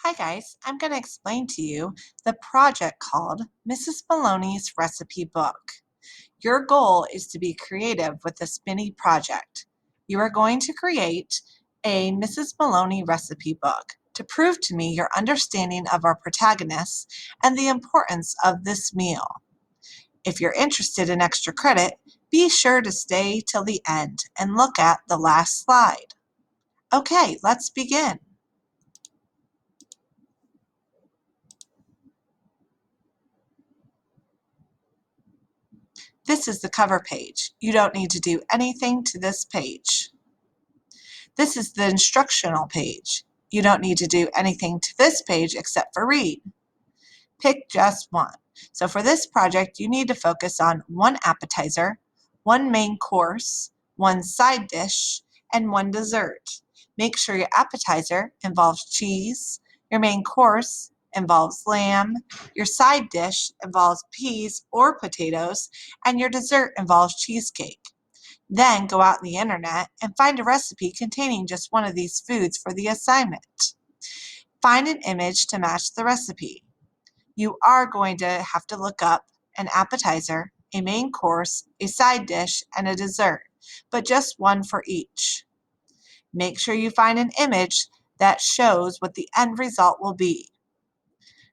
Hi guys, I'm going to explain to you the project called Mrs. Maloney's Recipe Book. Your goal is to be creative with this mini project. You are going to create a Mrs. Maloney recipe book to prove to me your understanding of our protagonists and the importance of this meal. If you're interested in extra credit, be sure to stay till the end and look at the last slide. Okay, let's begin. This is the cover page. You don't need to do anything to this page. This is the instructional page. You don't need to do anything to this page except for read. Pick just one. So for this project, you need to focus on one appetizer, one main course, one side dish, and one dessert. Make sure your appetizer involves cheese, your main course involves lamb, your side dish involves peas or potatoes, and your dessert involves cheesecake. Then go out on the internet and find a recipe containing just one of these foods for the assignment. Find an image to match the recipe. You are going to have to look up an appetizer, a main course, a side dish, and a dessert, but just one for each. Make sure you find an image that shows what the end result will be.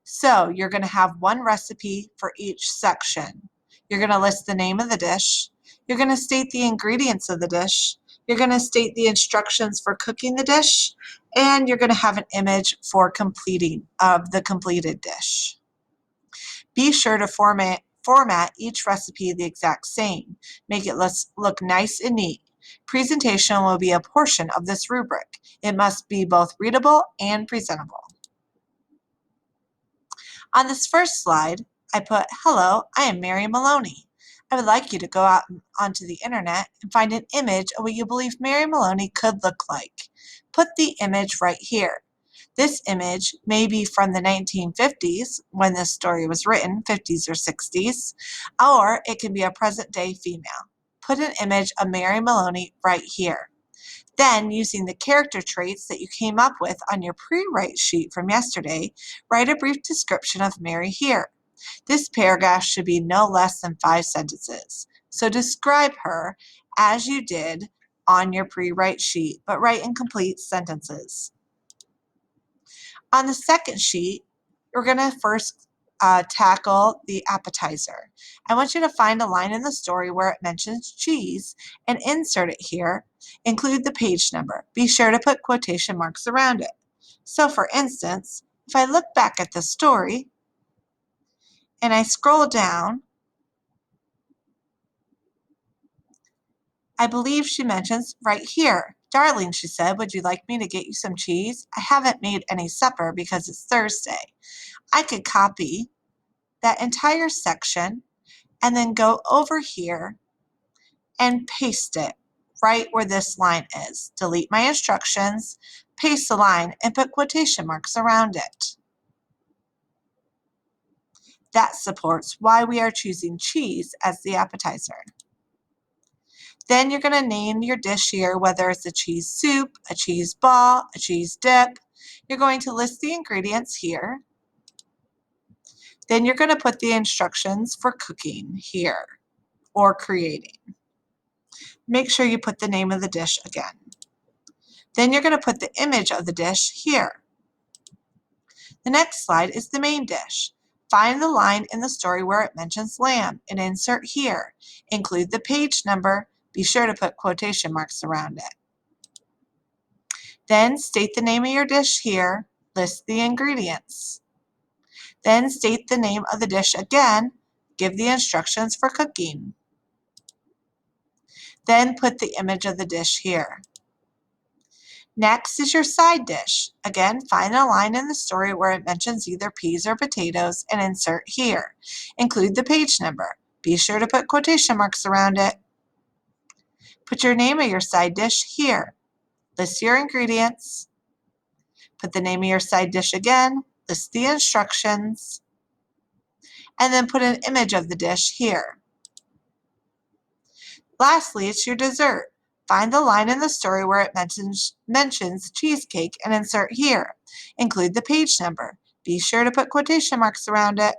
So you're going to have one recipe for each section. You're going to list the name of the dish. You're going to state the ingredients of the dish. You're going to state the instructions for cooking the dish, and you're going to have an image for completing of the completed dish. Be sure to format each recipe the exact same. Make it look nice and neat. Presentation will be a portion of this rubric. It must be both readable and presentable. On this first slide, I put, "Hello, I am Mary Maloney." I would like you to go out onto the internet and find an image of what you believe Mary Maloney could look like. Put the image right here. This image may be from the 1950s when this story was written, 50s or 60s, or it can be a present-day female. Put an image of Mary Maloney right here. Then, using the character traits that you came up with on your pre-write sheet from yesterday, write a brief description of Mary here. This paragraph should be no less than 5 sentences. So describe her as you did on your pre-write sheet, but write in complete sentences. On the second sheet, we're going to first tackle the appetizer. I want you to find a line in the story where it mentions cheese and insert it here. Include the page number. Be sure to put quotation marks around it. So for instance, if I look back at the story and I scroll down, I believe she mentions right here, "Darling," she said, "would you like me to get you some cheese? I haven't made any supper because it's Thursday." I could copy that entire section and then go over here and paste it right where this line is. Delete my instructions, paste the line, and put quotation marks around it. That supports why we are choosing cheese as the appetizer. Then you're going to name your dish here, whether it's a cheese soup, a cheese ball, a cheese dip. You're going to list the ingredients here. Then you're going to put the instructions for cooking here or creating. Make sure you put the name of the dish again. Then you're going to put the image of the dish here. The next slide is the main dish. Find the line in the story where it mentions lamb and insert here. Include the page number. Be sure to put quotation marks around it. Then state the name of your dish here. List the ingredients. Then state the name of the dish again. Give the instructions for cooking. Then put the image of the dish here. Next is your side dish. Again, find a line in the story where it mentions either peas or potatoes and insert here. Include the page number. Be sure to put quotation marks around it. Put your name of your side dish here. List your ingredients. Put the name of your side dish again. List the instructions. And then put an image of the dish here. Lastly, it's your dessert. Find the line in the story where it mentions cheesecake and insert here. Include the page number. Be sure to put quotation marks around it.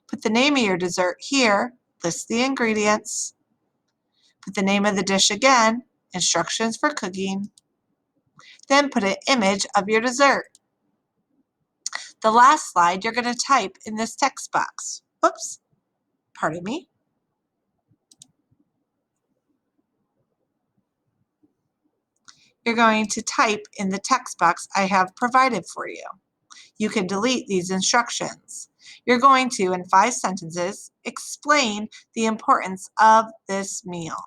Put the name of your dessert here. List the ingredients. Put the name of the dish again. Instructions for cooking. Then put an image of your dessert. The last slide you're going to type in this text box. Oops, pardon me. You're going to type in the text box I have provided for you. You can delete these instructions. You're going to, in 5 sentences, explain the importance of this meal.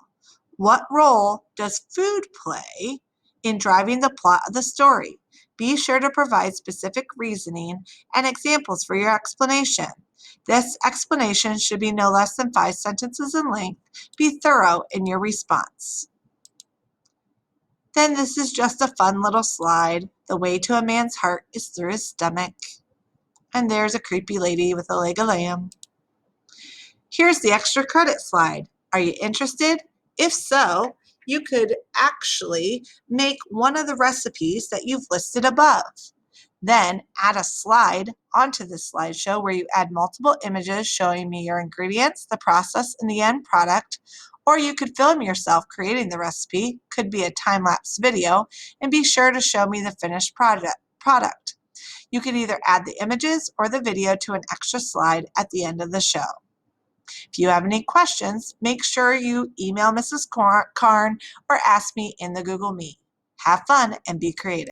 What role does food play in driving the plot of the story? Be sure to provide specific reasoning and examples for your explanation. This explanation should be no less than 5 sentences in length. Be thorough in your response. Then this is just a fun little slide. The way to a man's heart is through his stomach. And there's a creepy lady with a leg of lamb. Here's the extra credit slide. Are you interested? If so, you could actually make one of the recipes that you've listed above. Then add a slide onto the slideshow where you add multiple images showing me your ingredients, the process, and the end product. Or you could film yourself creating the recipe, could be a time-lapse video, and be sure to show me the finished product. You can either add the images or the video to an extra slide at the end of the show. If you have any questions, make sure you email Mrs. Karn or ask me in the Google Meet. Have fun and be creative.